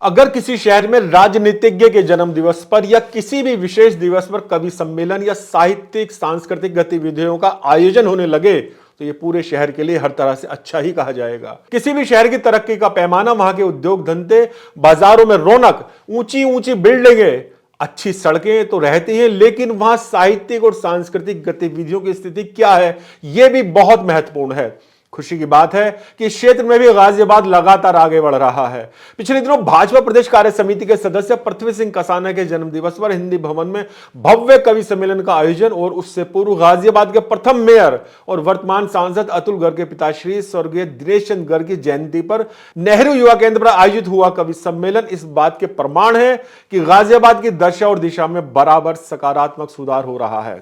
अगर किसी शहर में राजनीतिज्ञ के जन्म दिवस पर या किसी भी विशेष दिवस पर कवि सम्मेलन या साहित्यिक सांस्कृतिक गतिविधियों का आयोजन होने लगे तो ये पूरे शहर के लिए हर तरह से अच्छा ही कहा जाएगा। किसी भी शहर की तरक्की का पैमाना वहां के उद्योग धंधे, बाजारों में रौनक, ऊंची ऊंची बिल्डिंगें, अच्छी सड़कें तो रहती हैं, लेकिन वहां साहित्यिक और सांस्कृतिक गतिविधियों की स्थिति क्या है, यह भी बहुत महत्वपूर्ण है। खुशी की बात है कि इस क्षेत्र में भी गाजियाबाद लगातार आगे बढ़ रहा है। पिछले दिनों भाजपा प्रदेश कार्य समिति के सदस्य पृथ्वी सिंह कसाना के जन्म दिवस पर हिंदी भवन में भव्य कवि सम्मेलन का आयोजन और उससे पूर्व गाजियाबाद के प्रथम मेयर और वर्तमान सांसद अतुल गर्ग के पिताश्री स्वर्गीय दिनेश चंद गर्ग की जयंती पर नेहरू युवा केंद्र पर आयोजित हुआ कवि सम्मेलन इस बात के प्रमाण है कि गाजियाबाद की दशा और दिशा में बराबर सकारात्मक सुधार हो रहा है।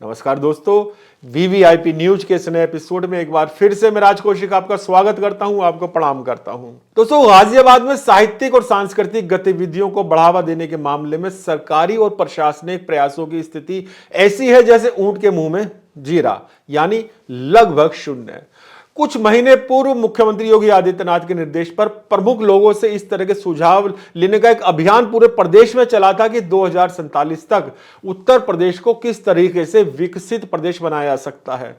नमस्कार दोस्तों, वीवीआईपी न्यूज के इस नए एपिसोड में एक बार फिर से मैं राज कौशिक आपका स्वागत करता हूं, आपको प्रणाम करता हूं। दोस्तों, गाजियाबाद में साहित्यिक और सांस्कृतिक गतिविधियों को बढ़ावा देने के मामले में सरकारी और प्रशासनिक प्रयासों की स्थिति ऐसी है जैसे ऊंट के मुंह में जीरा, यानी लगभग शून्य। कुछ महीने पूर्व मुख्यमंत्री योगी आदित्यनाथ के निर्देश पर प्रमुख लोगों से इस तरह के सुझाव लेने का एक अभियान पूरे प्रदेश में चला था कि 2047 तक उत्तर प्रदेश को किस तरीके से विकसित प्रदेश बनाया जा सकता है।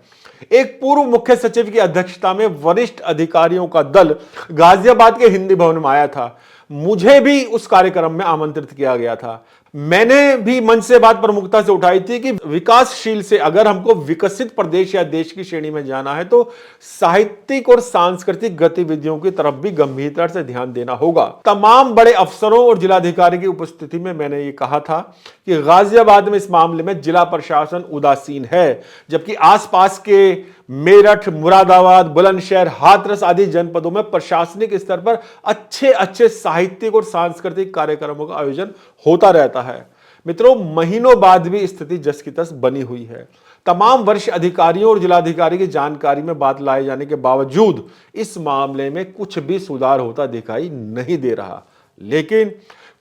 एक पूर्व मुख्य सचिव की अध्यक्षता में वरिष्ठ अधिकारियों का दल गाजियाबाद के हिंदी भवन में आया था। मुझे भी उस कार्यक्रम में आमंत्रित किया गया था। मैंने भी मंच से बात प्रमुखता से उठाई थी कि विकासशील से अगर हमको विकसित प्रदेश या देश की श्रेणी में जाना है तो साहित्यिक और सांस्कृतिक गतिविधियों की तरफ भी गंभीरता से ध्यान देना होगा। तमाम बड़े अफसरों और जिलाधिकारी की उपस्थिति में मैंने ये कहा था कि गाजियाबाद में इस मामले में जिला प्रशासन उदासीन है, जबकि आसपास के मेरठ, मुरादाबाद, बुलंदशहर, हाथरस आदि जनपदों में प्रशासनिक स्तर पर अच्छे साहित्यिक और सांस्कृतिक कार्यक्रमों का आयोजन होता रहता है। मित्रों, महीनों बाद भी स्थिति जस की तस बनी हुई है। तमाम वरिष्ठ अधिकारियों और जिलाधिकारी की जानकारी में बात लाए जाने के बावजूद इस मामले में कुछ भी सुधार होता दिखाई नहीं दे रहा। लेकिन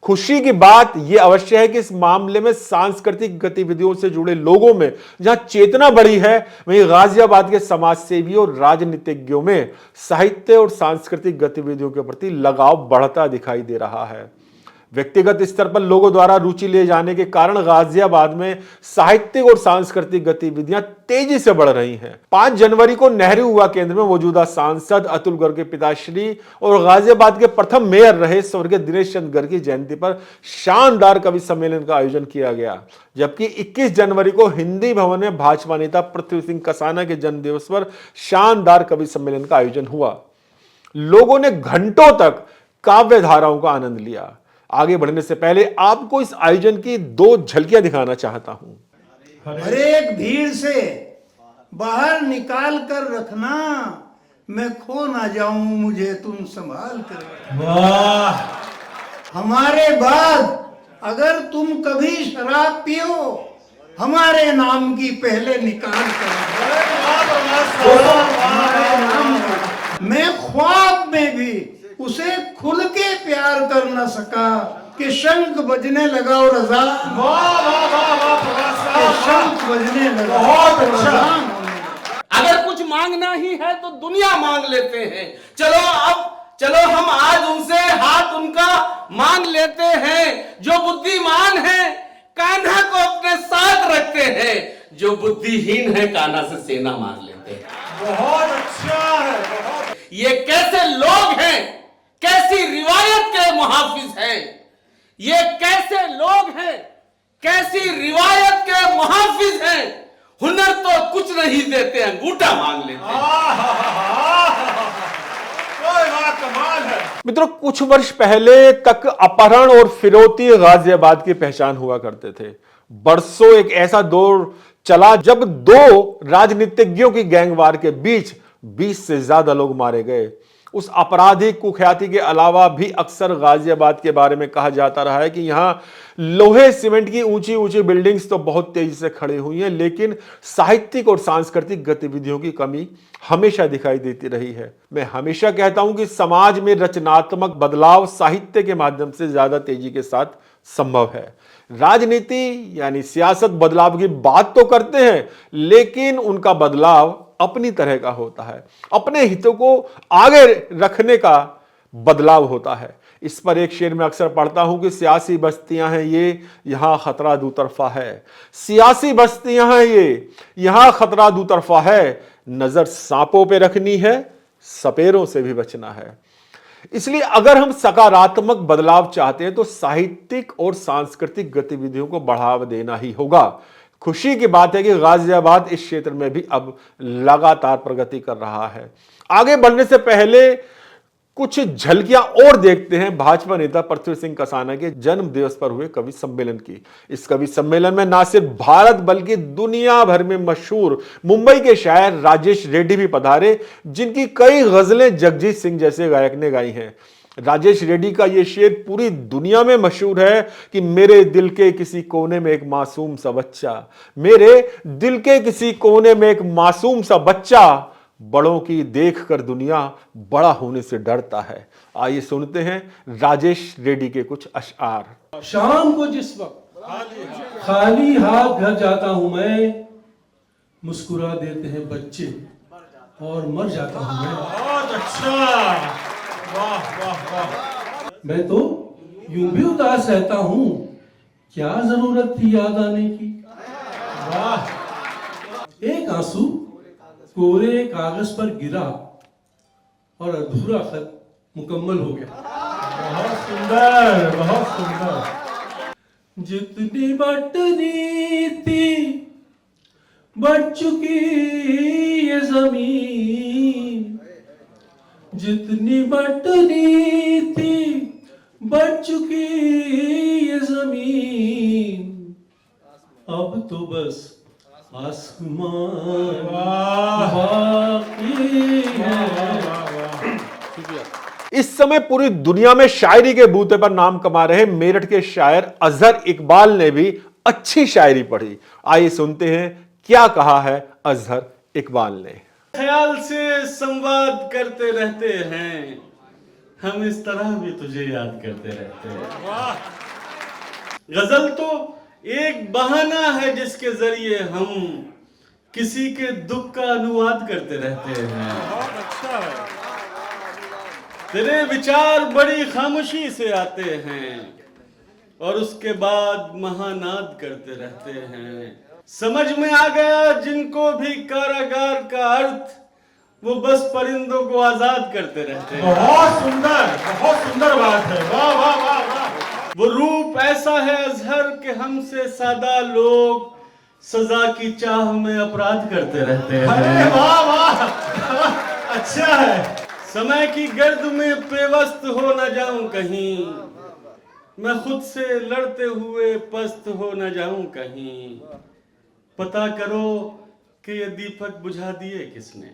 खुशी की बात यह अवश्य है कि इस मामले में सांस्कृतिक गतिविधियों से जुड़े लोगों में जहां चेतना बढ़ी है, वहीं गाजियाबाद के समाजसेवियों और राजनीतिज्ञों में साहित्य और सांस्कृतिक गतिविधियों के प्रति लगाव बढ़ता दिखाई दे रहा है। व्यक्तिगत स्तर पर लोगों द्वारा रुचि ले जाने के कारण गाजियाबाद में साहित्यिक और सांस्कृतिक गतिविधियां तेजी से बढ़ रही हैं। 5 जनवरी को नेहरू युवा केंद्र में मौजूदा सांसद अतुल गर्ग के पिताश्री और गाजियाबाद के प्रथम मेयर रहे स्वर्गीय दिनेश चंद गर्ग की जयंती पर शानदार कवि सम्मेलन का आयोजन किया गया, जबकि 21 जनवरी को हिंदी भवन में भाजपा नेता पृथ्वी सिंह कसाना के जन्म दिवस पर शानदार कवि सम्मेलन का आयोजन हुआ। लोगों ने घंटों तक काव्य धाराओं का आनंद लिया। आगे बढ़ने से पहले आपको इस आयोजन की 2 झलकियां दिखाना चाहता हूं। हर एक भीड़ से बाहर निकाल कर रखना, मैं खो ना जाऊं, मुझे तुम संभाल कर। वाह! हमारे बाद अगर तुम कभी शराब पियो, हमारे नाम की पहले निकाल कर। मैं ख्वाब में भी उसे खुल के प्यार कर न सका कि शंख बजने लगा और अज़ान। शंख बजने लगा। बहुत अच्छा। अगर कुछ मांगना ही है तो दुनिया मांग लेते हैं। चलो हम आज उनसे हाथ उनका मांग लेते हैं। जो बुद्धिमान है कान्हा को अपने साथ रखते हैं, जो बुद्धिहीन है कान्हा से सेना मांग लेते हैं। बहुत अच्छा है। बहुत। ये कैसे लोग हैं, कैसी रिवायत के मुहाफिज हैं। ये कैसे लोग हैं, कैसी रिवायत के मुहाफिज हैं। हुनर तो कुछ नहीं देते, अंगूठा मांग लेते हैं। कोई बात कमाल है। मित्रों, कुछ वर्ष पहले तक अपहरण और फिरौती गाजियाबाद की पहचान हुआ करते थे। बरसों एक ऐसा दौर चला जब 2 राजनीतिज्ञों की गैंगवार के बीच 20 से ज्यादा लोग मारे गए। उस आपराधिक कुख्याति के अलावा भी अक्सर गाजियाबाद के बारे में कहा जाता रहा है कि यहां लोहे सीमेंट की ऊंची ऊंची बिल्डिंग्स तो बहुत तेजी से खड़ी हुई हैं, लेकिन साहित्यिक और सांस्कृतिक गतिविधियों की कमी हमेशा दिखाई देती रही है। मैं हमेशा कहता हूं कि समाज में रचनात्मक बदलाव साहित्य के माध्यम से ज्यादा तेजी के साथ संभव है। राजनीति यानी सियासत बदलाव की बात तो करते हैं, लेकिन उनका बदलाव अपनी तरह का होता है, अपने हितों को आगे रखने का बदलाव होता है। इस पर एक शेर में अक्सर पढ़ता हूं कि सियासी बस्तियां हैं ये, यहां खतरा दो तरफा है। सियासी बस्तियां हैं ये, यहां खतरा दो तरफा है। नजर सांपों पे रखनी है, सपेरों से भी बचना है। इसलिए अगर हम सकारात्मक बदलाव चाहते हैं तो साहित्यिक और सांस्कृतिक गतिविधियों को बढ़ावा देना ही होगा। खुशी की बात है कि गाजियाबाद इस क्षेत्र में भी अब लगातार प्रगति कर रहा है। आगे बढ़ने से पहले कुछ झलकियां और देखते हैं भाजपा नेता पृथ्वी सिंह कसाना के जन्म दिवस पर हुए कवि सम्मेलन की। इस कवि सम्मेलन में न सिर्फ भारत बल्कि दुनिया भर में मशहूर मुंबई के शायर राजेश रेड्डी भी पधारे, जिनकी कई गजलें जगजीत सिंह जैसे गायक ने गाई हैं। राजेश रेड्डी का यह शेर पूरी दुनिया में मशहूर है कि मेरे दिल के किसी कोने में एक मासूम सा बच्चा, मेरे दिल के किसी कोने में एक मासूम सा बच्चा, बड़ों की देखकर दुनिया बड़ा होने से डरता है। आइए सुनते हैं राजेश रेड्डी के कुछ अशआर। शाम को जिस वक्त खाली हाथ घर जाता हूं मैं, मुस्कुरा देते हैं बच्चे और मर जाता हूं मैं। बहुत अच्छा, वाह वाह वाह। मैं तो यूं भी उदास रहता हूं, क्या जरूरत थी याद आने की। वाह। एक आंसू कोरे कागज पर गिरा और अधूरा खत मुकम्मल हो गया। बहुत सुंदर, बहुत सुंदर। जितनी बटनी थी बढ़ चुकी ये जमीन, जितनी बटनी थी बढ़ चुकी ये जमीन, अब तो बस आसमान बाकी है। इस समय पूरी दुनिया में शायरी के बूते पर नाम कमा रहे मेरठ के शायर अजहर इकबाल ने भी अच्छी शायरी पढ़ी। आइए सुनते हैं क्या कहा है अजहर इकबाल ने। ख्याल से संवाद करते रहते हैं, हम इस तरह भी तुझे याद करते रहते हैं। वाह। गजल तो एक बहाना है जिसके जरिए हम किसी के दुख का अनुवाद करते रहते हैं। बहुत अच्छा है। तेरे विचार बड़ी खामोशी से आते हैं और उसके बाद महानाद करते रहते हैं। समझ में आ गया जिनको भी कारागार का अर्थ, वो बस परिंदों को आजाद करते रहते हैं। बहुत सुंदर बात है। वाह वाह वाह वाह। वो रूप ऐसा है अजहर के हमसे सादा लोग सजा की चाह में अपराध करते रहते हैं। अरे वाह वाह, अच्छा है। समय की गर्द में पेवस्त हो न जाऊं कहीं, मैं खुद से लड़ते हुए पस्त हो न जाऊं कहीं। पता करो कि ये दीपक बुझा दिए किसने,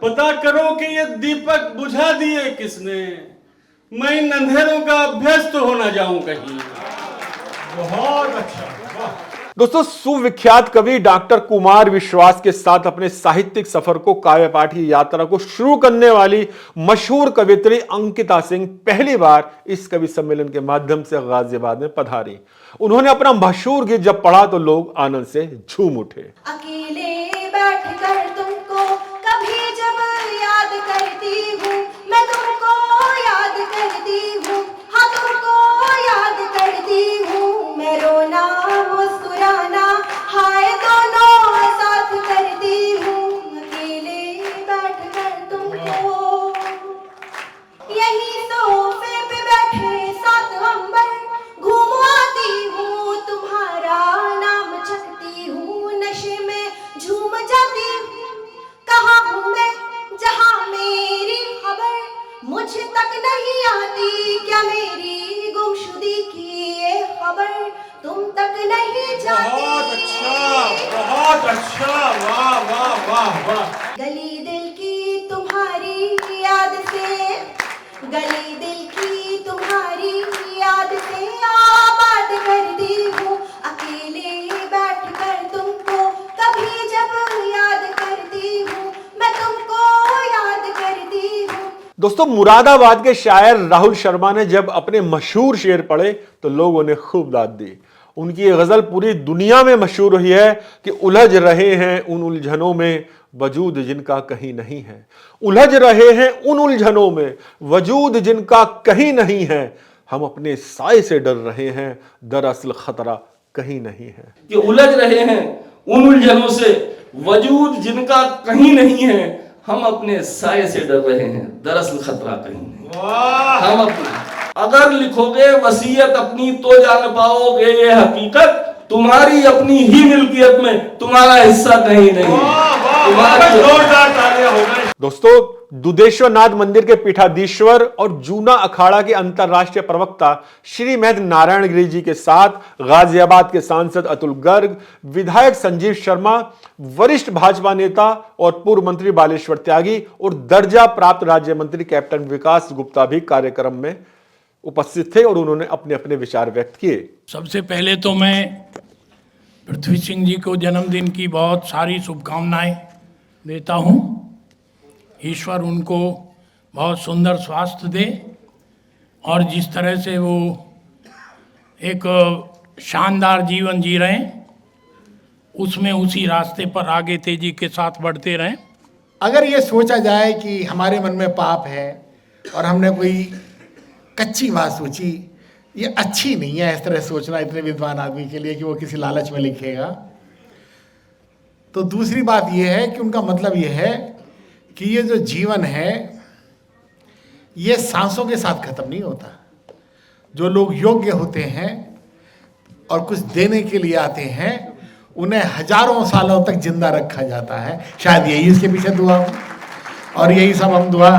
पता करो कि ये दीपक बुझा दिए किसने, मैं इन अंधेरों का अभ्यस्त हो न जाऊं कहीं। बहुत अच्छा। दोस्तों, सुविख्यात कवि डॉक्टर कुमार विश्वास के साथ अपने साहित्यिक सफर को काव्यपाठ की यात्रा को शुरू करने वाली मशहूर कवियत्री अंकिता सिंह पहली बार इस कवि सम्मेलन के माध्यम से गाजियाबाद में पधारी। उन्होंने अपना मशहूर गीत जब पढ़ा तो लोग आनंद से झूम उठे। अकेले बैठकर तुमको कभी जब याद करती हूँ, मैं तुमको याद करती हूँ, हाँ तुमको याद करती हूँ। मैं रोना मुस्कुराना हाय दोनों साथ करती हूँ। अकेले बैठकर तुमको यही सोफे पे बैठे साथ अंबर घूम आती हूँ, तुम्हारा नाम जपती हूँ, नशे में झूम जाती हूँ। कहाँ हूँ मैं जहाँ मेरी खबर मुझ तक नहीं आती, क्या मेरी गुमशुदी की ये खबर तुम तक नहीं जाती। बहुत अच्छा। वाह वाह वाह वाह। गली दिल की तुम्हारी याद से, गली दिल की तुम्हारी याद से आबाद करती हूँ। अकेले बैठकर तुमको कभी जब याद करती हूँ, मैं तुमको याद करती हूँ। दोस्तों, मुरादाबाद के शायर राहुल शर्मा ने जब अपने मशहूर शेर पढ़े तो लोगों ने खूब दाद दी। उनकी ये गजल पूरी दुनिया में मशहूर हुई है कि उलझ रहे हैं उन उलझनों में, वजूद जिनका कहीं नहीं है, उलझ रहे हैं उन उलझनों में, वजूद जिनका कहीं नहीं है, हम अपने साए से डर रहे हैं, दरअसल खतरा कहीं नहीं है। कि उलझ रहे हैं उन उलझनों से, वजूद जिनका कहीं नहीं है, हम अपने साए से डर रहे हैं, दरअसल खतरा कहीं नहीं। हम अपने अगर लिखोगे वसीयत अपनी तो जान पाओगे ये हकीकत, तुम्हारी अपनी ही मिल्कियत में तुम्हारा हिस्सा कहीं नहीं है। दोस्तों, दुधेश्वरनाथ मंदिर के पीठाधीश्वर और जूना अखाड़ा के अंतरराष्ट्रीय प्रवक्ता श्री महंत नारायण गिरी जी के साथ गाजियाबाद के सांसद अतुल गर्ग, विधायक संजीव शर्मा, वरिष्ठ भाजपा नेता और पूर्व मंत्री बालेश्वर त्यागी और दर्जा प्राप्त राज्य मंत्री कैप्टन विकास गुप्ता भी कार्यक्रम में उपस्थित थे और उन्होंने अपने अपने विचार व्यक्त किए। सबसे पहले तो मैं पृथ्वी सिंह जी को जन्मदिन की बहुत सारी शुभकामनाएं देता हूं। ईश्वर उनको बहुत सुंदर स्वास्थ्य दे और जिस तरह से वो एक शानदार जीवन जी रहे हैं, उसमें उसी रास्ते पर आगे तेजी के साथ बढ़ते रहें। अगर ये सोचा जाए कि हमारे मन में पाप है और हमने कोई कच्ची बात सोची, ये अच्छी नहीं है इस तरह सोचना इतने विद्वान आदमी के लिए कि वो किसी लालच में लिखेगा। तो दूसरी बात ये है कि उनका मतलब ये है कि ये जो जीवन है ये सांसों के साथ खत्म नहीं होता। जो लोग योग्य होते हैं और कुछ देने के लिए आते हैं, उन्हें हजारों सालों तक जिंदा रखा जाता है। शायद यही इसके पीछे दुआ हो और यही सब हम दुआ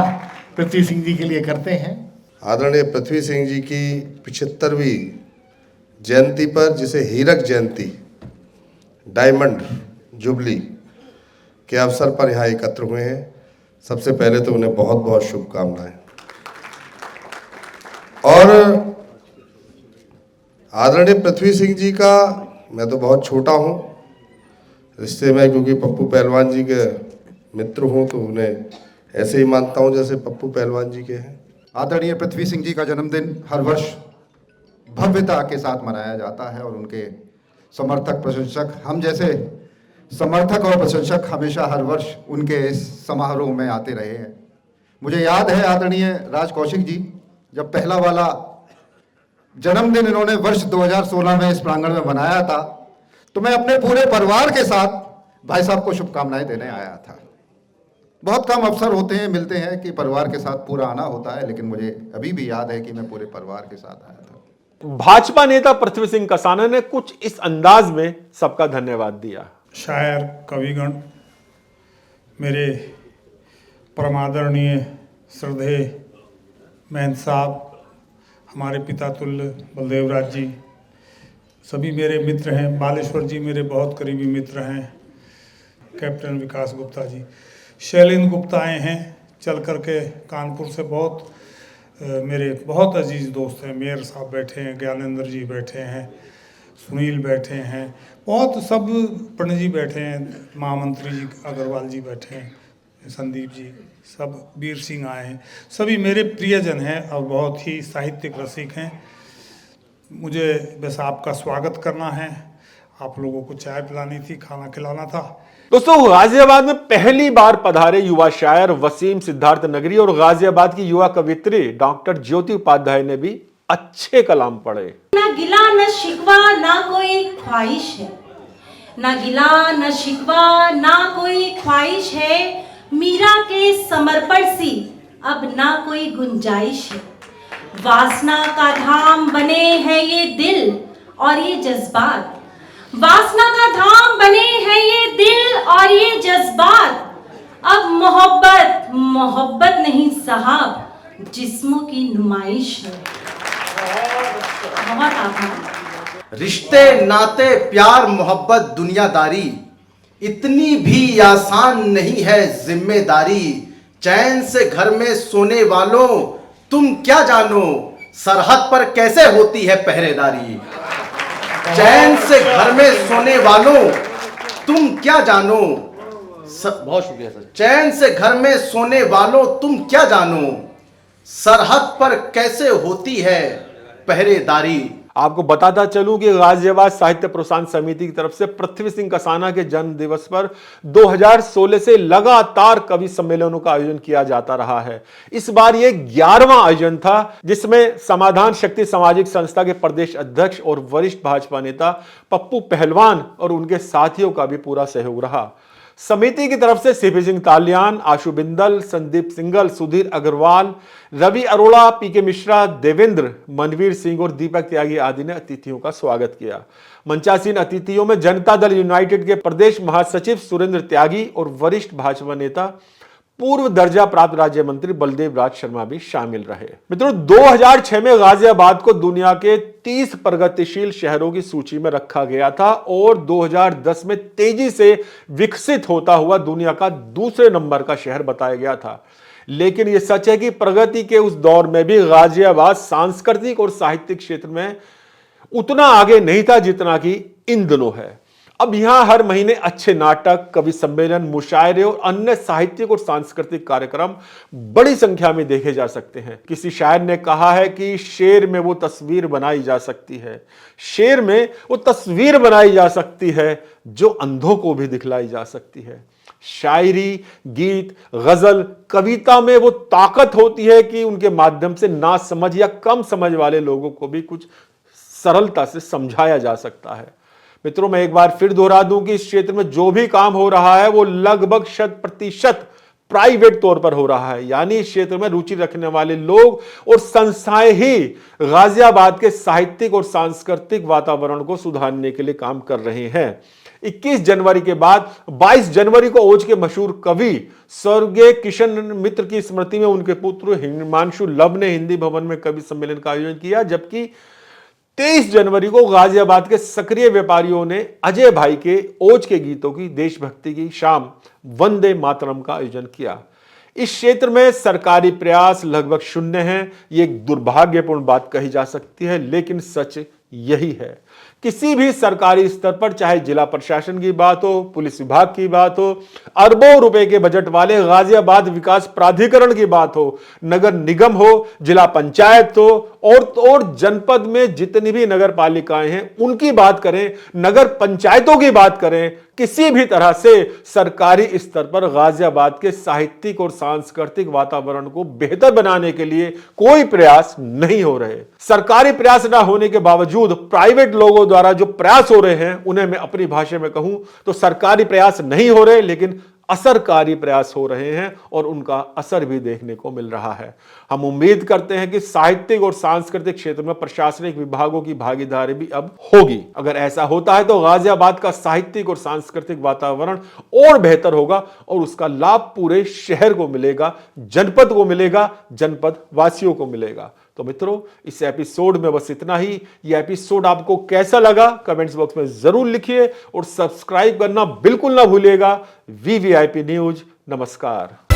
पृथ्वी सिंह जी के लिए करते हैं। आदरणीय पृथ्वी सिंह जी की 75वीं जयंती पर, जिसे हीरक जयंती, डायमंड जुबली के अवसर पर यहाँ एकत्र हुए हैं, सबसे पहले तो उन्हें बहुत बहुत शुभकामनाएं। और आदरणीय पृथ्वी सिंह जी का, मैं तो बहुत छोटा हूँ रिश्ते में, क्योंकि पप्पू पहलवान जी के मित्र हूँ, तो उन्हें ऐसे ही मानता हूँ जैसे पप्पू पहलवान जी के हैं। आदरणीय पृथ्वी सिंह जी का जन्मदिन हर वर्ष भव्यता के साथ मनाया जाता है और उनके समर्थक प्रशंसक, हम जैसे समर्थक और प्रशंसक हमेशा हर वर्ष उनके इस समारोह में आते रहे हैं। मुझे याद है आदरणीय राज कौशिक जी जब पहला वाला जन्मदिन इन्होंने वर्ष 2016 में इस प्रांगण में मनाया था, तो मैं अपने पूरे परिवार के साथ भाई साहब को शुभकामनाएं देने आया था। बहुत कम अवसर होते हैं, मिलते हैं कि परिवार के साथ पूरा आना होता है, लेकिन मुझे अभी भी याद है कि मैं पूरे परिवार के साथ आया था। भाजपा नेता पृथ्वी सिंह कसाना ने कुछ इस अंदाज में सबका धन्यवाद दिया। शायर, कविगण, मेरे परमादरणीय श्रद्धेय महंत साहब, हमारे पिता तुल्य बलदेव राज जी, सभी मेरे मित्र हैं। बालेश्वर जी मेरे बहुत करीबी मित्र हैं। कैप्टन विकास गुप्ता जी, शैलेंद्र गुप्ता आए हैं चल करके कानपुर से, बहुत मेरे बहुत अजीज दोस्त हैं। मेयर साहब बैठे हैं, ज्ञानेंद्र जी बैठे हैं, सुनील बैठे हैं, बहुत सब पंडित जी बैठे हैं, महामंत्री जी अग्रवाल जी बैठे हैं, संदीप जी, सब वीर सिंह आए हैं। सभी मेरे प्रियजन हैं और बहुत ही साहित्यिक रसिक हैं। मुझे बस आपका स्वागत करना है, आप लोगों को चाय पिलानी थी, खाना खिलाना था। दोस्तों, गाजियाबाद में पहली बार पधारे युवा शायर वसीम सिद्धार्थ नगरी और गाजियाबाद की युवा कवित्री डॉक्टर ज्योति उपाध्याय ने भी अच्छे कलाम पढ़े। ना गिला न शिकवा ना कोई ख्वाहिश है, ना गिला न शिकवा ना कोई ख्वाहिश है, मीरा के समर्पण सी अब ना कोई गुंजाइश है। वासना का धाम बने हैं ये दिल और ये जज्बात, वासना का धाम बने हैं ये दिल और ये जज्बात। अब मोहब्बत मोहब्बत नहीं साहब, जिस्मों की नुमाइश है। बहुत आभार। रिश्ते नाते प्यार मोहब्बत दुनियादारी, इतनी भी आसान नहीं है जिम्मेदारी। चैन से घर में सोने वालों तुम क्या जानो, सरहद पर कैसे होती है पहरेदारी। चैन से घर में सोने वालों तुम क्या जानो, बहुत शुक्रिया सर। चैन से घर में सोने वालों तुम क्या जानो, सरहद पर कैसे होती है पहरेदारी। आपको बताता चलूं कि गाजियाबाद साहित्य प्रोत्साहन समिति की तरफ से पृथ्वी सिंह कसाना के जन्म दिवस पर 2016 से लगातार कवि सम्मेलनों का आयोजन किया जाता रहा है। इस बार यह 11वां आयोजन था, जिसमें समाधान शक्ति सामाजिक संस्था के प्रदेश अध्यक्ष और वरिष्ठ भाजपा नेता पप्पू पहलवान और उनके साथियों का भी पूरा सहयोग रहा। समिति की तरफ से सीपी सिंह तालियान, आशु बिंदल, संदीप सिंगल, सुधीर अग्रवाल, रवि अरोड़ा, पीके मिश्रा, देवेंद्र, मनवीर सिंह और दीपक त्यागी आदि ने अतिथियों का स्वागत किया। मंचासीन अतिथियों में जनता दल यूनाइटेड के प्रदेश महासचिव सुरेंद्र त्यागी और वरिष्ठ भाजपा नेता पूर्व दर्जा प्राप्त राज्य मंत्री बलदेव राज शर्मा भी शामिल रहे। मित्रों, 2006 में गाजियाबाद को दुनिया के 30 प्रगतिशील शहरों की सूची में रखा गया था और 2010 में तेजी से विकसित होता हुआ दुनिया का दूसरे नंबर का शहर बताया गया था। लेकिन यह सच है कि प्रगति के उस दौर में भी गाजियाबाद सांस्कृतिक और साहित्यिक क्षेत्र में उतना आगे नहीं था जितना कि इन दिनों है। अब यहां हर महीने अच्छे नाटक, कवि सम्मेलन, मुशायरे और अन्य साहित्यिक और सांस्कृतिक कार्यक्रम बड़ी संख्या में देखे जा सकते हैं। किसी शायर ने कहा है कि शेर में वो तस्वीर बनाई जा सकती है, शेर में वो तस्वीर बनाई जा सकती है जो अंधों को भी दिखलाई जा सकती है। शायरी, गीत, गजल, कविता में वो ताकत होती है कि उनके माध्यम से ना समझ या कम समझ वाले लोगों को भी कुछ सरलता से समझाया जा सकता है। मित्रों, मैं एक बार फिर दोहरा दूं कि इस क्षेत्र में जो भी काम हो रहा है वो लगभग 100% प्राइवेट तौर पर हो रहा है, यानी इस क्षेत्र में रुचि रखने वाले लोग और संस्थाएं ही गाजियाबाद के साहित्यिक और सांस्कृतिक वातावरण को सुधारने के लिए काम कर रहे हैं। 21 जनवरी के बाद 22 जनवरी को ओज के मशहूर कवि स्वर्गीय किशन मित्र की स्मृति में उनके पुत्र हिमांशु लब ने हिंदी भवन में कवि सम्मेलन का आयोजन किया, जबकि 23 जनवरी को गाजियाबाद के सक्रिय व्यापारियों ने अजय भाई के ओज के गीतों की देशभक्ति की शाम वंदे मातरम का आयोजन किया। इस क्षेत्र में सरकारी प्रयास लगभग शून्य है। ये एक दुर्भाग्यपूर्ण बात कही जा सकती है, लेकिन सच यही है। किसी भी सरकारी स्तर पर, चाहे जिला प्रशासन की बात हो, पुलिस विभाग की बात हो, अरबों रुपए के बजट वाले गाजियाबाद विकास प्राधिकरण की बात हो, नगर निगम हो, जिला पंचायत हो और जनपद में जितनी भी नगर पालिकाएं हैं उनकी बात करें, नगर पंचायतों की बात करें, किसी भी तरह से सरकारी स्तर पर गाजियाबाद के साहित्यिक और सांस्कृतिक वातावरण को बेहतर बनाने के लिए कोई प्रयास नहीं हो रहे। सरकारी प्रयास न होने के बावजूद प्राइवेट लोगों द्वारा जो प्रयास हो रहे हैं उन्हें मैं अपनी भाषा में कहूं तो सरकारी प्रयास नहीं हो रहे, लेकिन असरकारी प्रयास हो रहे हैं और उनका असर भी देखने को मिल रहा है। हम उम्मीद करते हैं कि साहित्यिक और सांस्कृतिक क्षेत्र में प्रशासनिक विभागों की भागीदारी भी अब होगी। अगर ऐसा होता है तो गाजियाबाद का साहित्यिक और सांस्कृतिक वातावरण और बेहतर होगा और उसका लाभ पूरे शहर को मिलेगा, जनपद को मिलेगा, जनपद वासियों को मिलेगा। तो मित्रों, इस एपिसोड में बस इतना ही। यह एपिसोड आपको कैसा लगा कमेंट्स बॉक्स में जरूर लिखिए और सब्सक्राइब करना बिल्कुल ना भूलिएगा। VVIP news. नमस्कार।